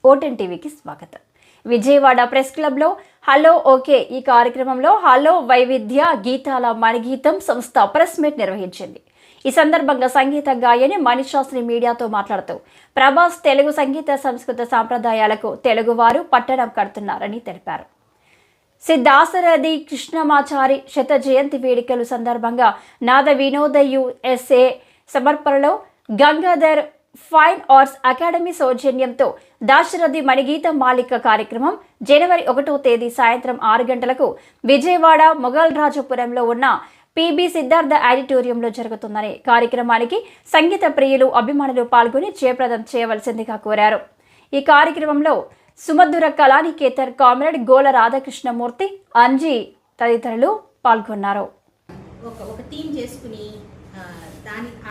410 టీవీకి స్వాగతం. విజయవాడ ప్రెస్ క్లబ్లో హలో ఓకే ఈ కార్యక్రమంలో హలో వైవిధ్య గీతాల మణిగీతం సంస్థ ప్రెస్ మీట్ నిర్వహించింది. ఈ సందర్భంగా సంగీత గాయని మణిశాస్త్రి మీడియాతో మాట్లాడుతూ ప్రభాస్ తెలుగు సంగీత సంస్కృత సాంప్రదాయాలకు తెలుగువారు పట్టణం కడుతున్నారని తెలిపారు. శ్రీ దాశరథి కృష్ణమాచారి శత జయంతి వేడుకల సందర్భంగా నాద వినోద యుఎస్ఏ సమర్పణలో గంగాధర్ ఫైన్ ఆర్ట్స్ అకాడమీ సౌజన్యంతో దాశరథి మణిగీత మాలిక కార్యక్రమం జనవరి 1వ తేదీ సాయంత్రం 6 గంటలకు విజయవాడ మొఘల్ రాజపురంలో ఉన్న పిబి సిద్ధార్థ ఆడిటోరియంలో జరుగుతుందని కార్యక్రమానికి సంగీత ప్రియులు అభిమానులు పాల్గొని జయప్రదం చేయవలసిందిగా కోరారు. ఈ కార్యక్రమంలో సుమధుర కళానికేతన్ కామ్రేడ్ గోల రాధాకృష్ణమూర్తి అంజీ తదితరులు పాల్గొన్నారు. ఒక థీమ్ చేసుకుని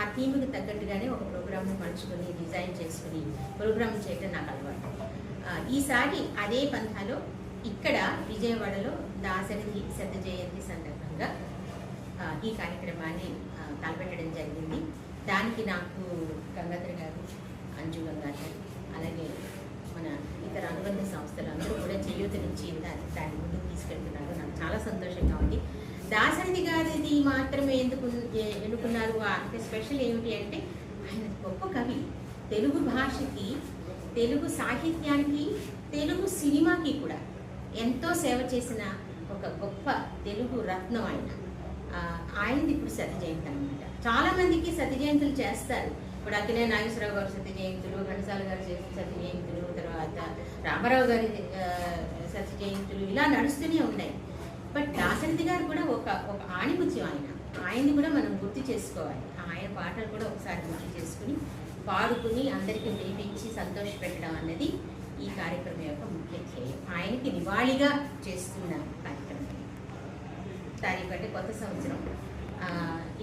ఆ థీమ్కి తగ్గట్టుగానే ఒక ప్రోగ్రామ్ని మలుచుకొని డిజైన్ చేసుకుని ప్రోగ్రామ్ చేయడం నాకు అలవాటు. ఈసారి అదే పంథాలో ఇక్కడ విజయవాడలో దాశరథి శత జయంతి సందర్భంగా ఈ కార్యక్రమాన్ని తలపెట్టడం జరిగింది. దానికి నాకు గంగాధర్ గారు, అంజు గంగాధర్, అలాగే మన ఇతర అనుబంధ సంస్థలు అందరూ కూడా చేయూతనిచ్చి దాన్ని ముందుకు తీసుకెళ్తున్నారు. నాకు చాలా సంతోషంగా ఉంది. దాశరథి గారిది మాత్రమే ఎన్నుకున్నారు అంటే స్పెషల్ ఏమిటి అంటే ఆయన గొప్ప కవి. తెలుగు భాషకి, తెలుగు సాహిత్యానికి, తెలుగు సినిమాకి కూడా ఎంతో సేవ చేసిన ఒక గొప్ప తెలుగు రత్నం ఆయన. ఆయనది ఇప్పుడు శత జయంతి అనమాట. చాలామందికి శత జయంతులు చేస్తారు. ఇప్పుడు అక్కినే నాగేశ్వరరావు గారు శత జయంతులు, ఘంటసాల గారు శత జయంతులు, తర్వాత రామారావు గారి శత జయంతులు ఇలా నడుస్తూనే ఉన్నాయి. బట్ దాశరథి గారు కూడా ఒక ఆణిముత్యం ఆయన్ని కూడా మనం గుర్తు చేసుకోవాలి. ఆయన పాటలు కూడా ఒకసారి గుర్తు చేసుకుని పాడుకుని అందరికీ వినిపించి సంతోష పెట్టడం అన్నది ఈ కార్యక్రమం యొక్క ముఖ్య ధ్యేయం. ఆయనకి నివాళిగా చేస్తున్న కార్యక్రమం. దానికి బట్టి కొత్త సంవత్సరం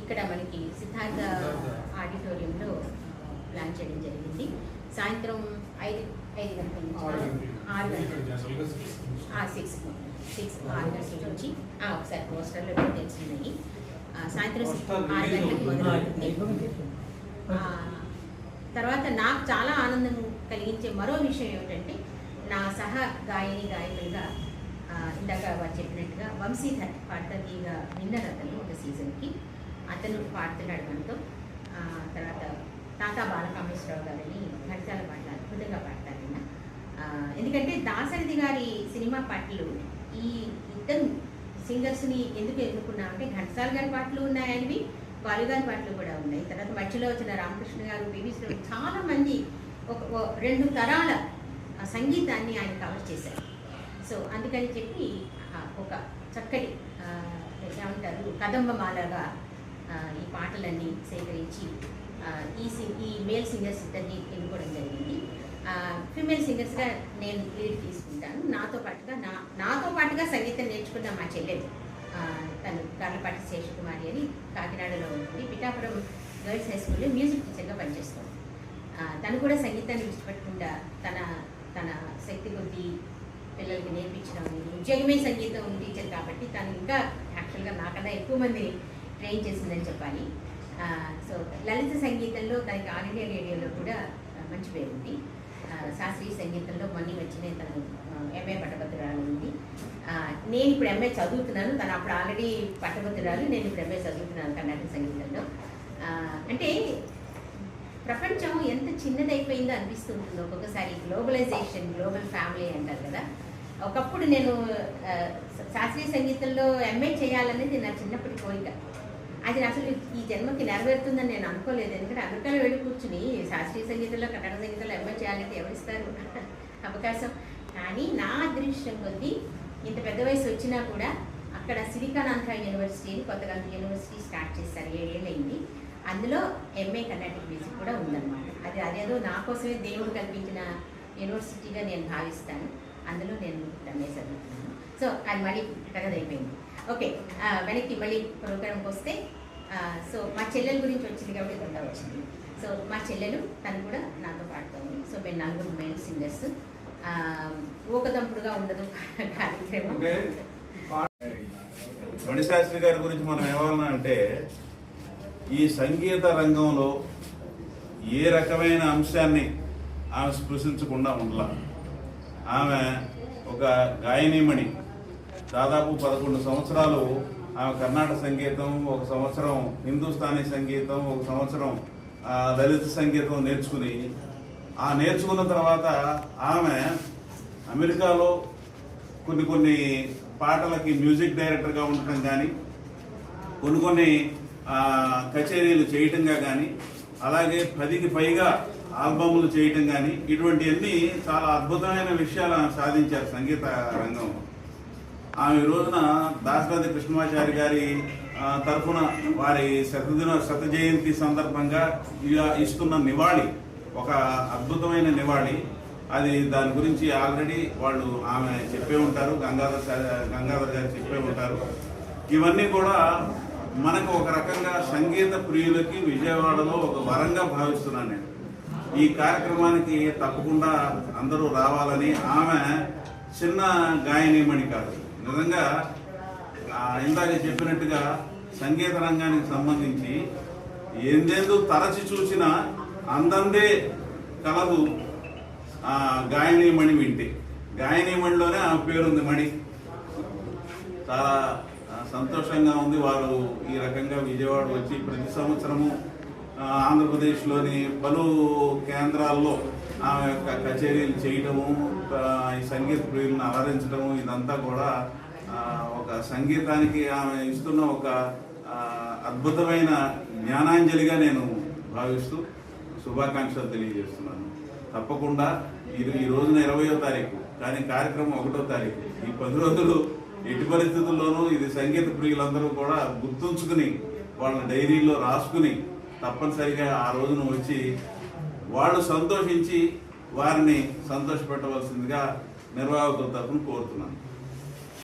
ఇక్కడ మనకి సిద్ధార్థ ఆడిటోరియంలో ప్లాన్ చేయడం జరిగింది. సాయంత్రం 5 గంటల నుంచి 6 గంటల నుంచి 6 గంటల నుంచి ఒకసారి పోస్టర్లో తెలిసినాయి. సాయంత్రం 6 గంటలకు మొదలవుతుంది. తర్వాత నాకు చాలా ఆనందం కలిగించే మరో విషయం ఏమిటంటే నా సహ గాయకులుగా ఇందాక వారు చెప్పినట్టుగా వంశీధర్ పాడతీగా విన్నర్ అతను ఒక సీజన్కి అతను పాడుతున్నాడు మనతో. తర్వాత తాతా బాలకామేశ్వరరావు గారిని ఘంటసాల పాటలు అద్భుతంగా పాడతారు. ఎందుకంటే దాశరథి గారి సినిమా పాటలు ఈ ఇద్దరు సింగర్స్ని ఎందుకు ఎన్నుకున్నామంటే ఘంటసాల గారి పాటలు ఉన్నాయి, ఆయనవి బాలుగారి పాటలు కూడా ఉన్నాయి. తర్వాత మధ్యలో వచ్చిన రామకృష్ణ గారు, పివి శ్రీనివాస్ చాలా మంది ఒక 2 తరాల సంగీతాన్ని ఆయన కవర్ చేశారు. సో అందుకని చెప్పి ఒక చక్కటి ఏమంటారు కదంబమాలగా ఈ పాటలన్నీ సేకరించి ఈ మేల్ సింగర్స్ ఇద్దరిని ఎన్నుకోవడం జరిగింది. ఫీమేల్ సింగర్స్గా నేను లీడ్ తీసుకుంటాను. నాతో పాటుగా సంగీతం నేర్చుకున్న మా చెల్లెలు తను గార్లపాటి శేషకుమారి అని కాకినాడలో ఉంటుంది. పిఠాపురం గర్ల్స్ హై స్కూల్లో మ్యూజిక్ టీచర్గా పనిచేస్తుంది. తను కూడా సంగీతాన్ని ఇష్టపడకుండా తన శక్తి కొద్దీ పిల్లలకి నేర్పించడం, ఉద్యోగమే సంగీతం టీచర్ కాబట్టి తను ఇంకా యాక్చువల్గా నాకన్నా ఎక్కువ మంది ట్రైన్ చేసిందని చెప్పాలి. సో లలిత సంగీతంలో తనకి ఆల్ ఇండియా రేడియోలో కూడా మంచి పేరు ఉంది. శాస్త్రీయ సంగీతంలో మొన్న వచ్చిన తను ఎంఏ పట్టభద్రురాలు ఉంది. నేను ఇప్పుడు ఎంఏ చదువుతున్నాను. తను అప్పుడు ఆల్రెడీ పట్టభద్రురాలు, నేను ఇప్పుడు ఎంఏ చదువుతున్నాను కర్ణాటక సంగీతంలో. అంటే ప్రపంచం ఎంత చిన్నదైపోయిందో అనిపిస్తుంటుందో ఒక్కొక్కసారి. గ్లోబలైజేషన్, గ్లోబల్ ఫ్యామిలీ అంటారు కదా. ఒకప్పుడు నేను శాస్త్రీయ సంగీతంలో ఎంఏ చేయాలనేది నా చిన్నప్పటి కోరిక. అది అసలు ఈ జన్మకి నెరవేరుతుందని నేను అనుకోలేదు. ఎందుకంటే అమెరికాలో వెళ్ళి కూర్చుని శాస్త్రీయ సంగీతంలో, కన్నడ సంగీతంలో ఎంఏ చేయాలంటే ఎవరిస్తారు అవకాశం. కానీ నా అదృష్టం కొద్దీ ఇంత పెద్ద వయసు వచ్చినా కూడా అక్కడ సిలికానాంధ్ర యూనివర్సిటీ కొత్తగా యూనివర్సిటీ స్టార్ట్ చేశారు. 7 ఏళ్ళు అయింది. అందులో ఎంఏ కర్ణాటక మ్యూజిక్ కూడా ఉందన్నమాట. అదేదో నా కోసమే దేవుడు కల్పించిన యూనివర్సిటీగా నేను భావిస్తాను. అందులో నేను ఎంఏ చదువుతున్నాను. సో అది మళ్ళీ తగదైపోయింది. ఓకే, వెనక్కి మళ్ళీ ప్రోగ్రామ్కి వస్తే సో మా చెల్లెల గురించి వచ్చింది కాబట్టి కొంత వచ్చింది. సో మా చెల్లెలు తను కూడా నాతో పాడుతుంది. సో మేము 4 మేల్ సింగర్స్. ఊకదంపుడుగా ఉండదు కార్యక్రమం. మణిశాస్త్రి గారి గురించి మనం ఏమన్నా అంటే ఈ సంగీత రంగంలో ఏ రకమైన అంశాన్ని ఆమె స్పృశించకుండా ఉండాలి. ఆమె ఒక గాయనీమణి. దాదాపు 11 సంవత్సరాలు ఆమె కర్ణాటక సంగీతం, 1 సంవత్సరం హిందుస్థానీ సంగీతం, 1 సంవత్సరం లలిత సంగీతం నేర్చుకున్న తర్వాత ఆమె అమెరికాలో కొన్ని పాటలకి మ్యూజిక్ డైరెక్టర్గా ఉండటం కానీ, కొన్ని కచేరీలు చేయటంగా కానీ, అలాగే 10కి పైగా ఆల్బమ్లు చేయటం కానీ, ఇటువంటివన్నీ చాలా అద్భుతమైన విషయాలు సాధించారు సంగీత రంగం. ఆమె ఈ రోజున దాశరథి కృష్ణమాచారి గారి తరఫున వారి శత జయంతి సందర్భంగా ఇస్తున్న నివాళి ఒక అద్భుతమైన నివాళి. అది దాని గురించి ఆల్రెడీ ఆమె చెప్పే ఉంటారు, గంగాధర్ గారు చెప్పే ఉంటారు. ఇవన్నీ కూడా మనకు ఒక రకంగా సంగీత ప్రియులకి విజయవాడలో ఒక వరంగా భావిస్తున్నాను నేను. ఈ కార్యక్రమానికి తప్పకుండా అందరూ రావాలని. ఆమె చిన్న గాయనీమణి కాదు, నిజంగా ఇందాక చెప్పినట్టుగా సంగీత రంగానికి సంబంధించి ఏందేందో తరచి చూసినా అందందే కలదు గాయనీమణి వింటే. గాయనీమణిలోనే ఆమె పేరుంది మణి. చాలా సంతోషంగా ఉంది వారు ఈ రకంగా విజయవాడ వచ్చి ప్రతి సంవత్సరము ఆంధ్రప్రదేశ్లోని పలు కేంద్రాల్లో ఆమె యొక్క కచేరీలు చేయటము, ఈ సంగీత ప్రియులను అలరించడము, ఇదంతా కూడా ఒక సంగీతానికి ఆమె ఇస్తున్న ఒక అద్భుతమైన జ్ఞానాంజలిగా నేను భావిస్తూ శుభాకాంక్షలు తెలియజేస్తున్నాను. తప్పకుండా ఈ రోజున 20వ తారీఖు, కానీ కార్యక్రమం 1వ తారీఖు. ఈ 10 రోజులు ఎట్టి పరిస్థితుల్లోనూ ఇది సంగీత ప్రియులందరూ కూడా గుర్తుంచుకుని వాళ్ళ డైరీలో రాసుకుని తప్పనిసరిగా ఆ రోజున వచ్చి వాళ్ళు సంతోషించి వారిని సంతోషపెట్టవలసిందిగా నిర్వాహకుల తరఫున కోరుతున్నాను.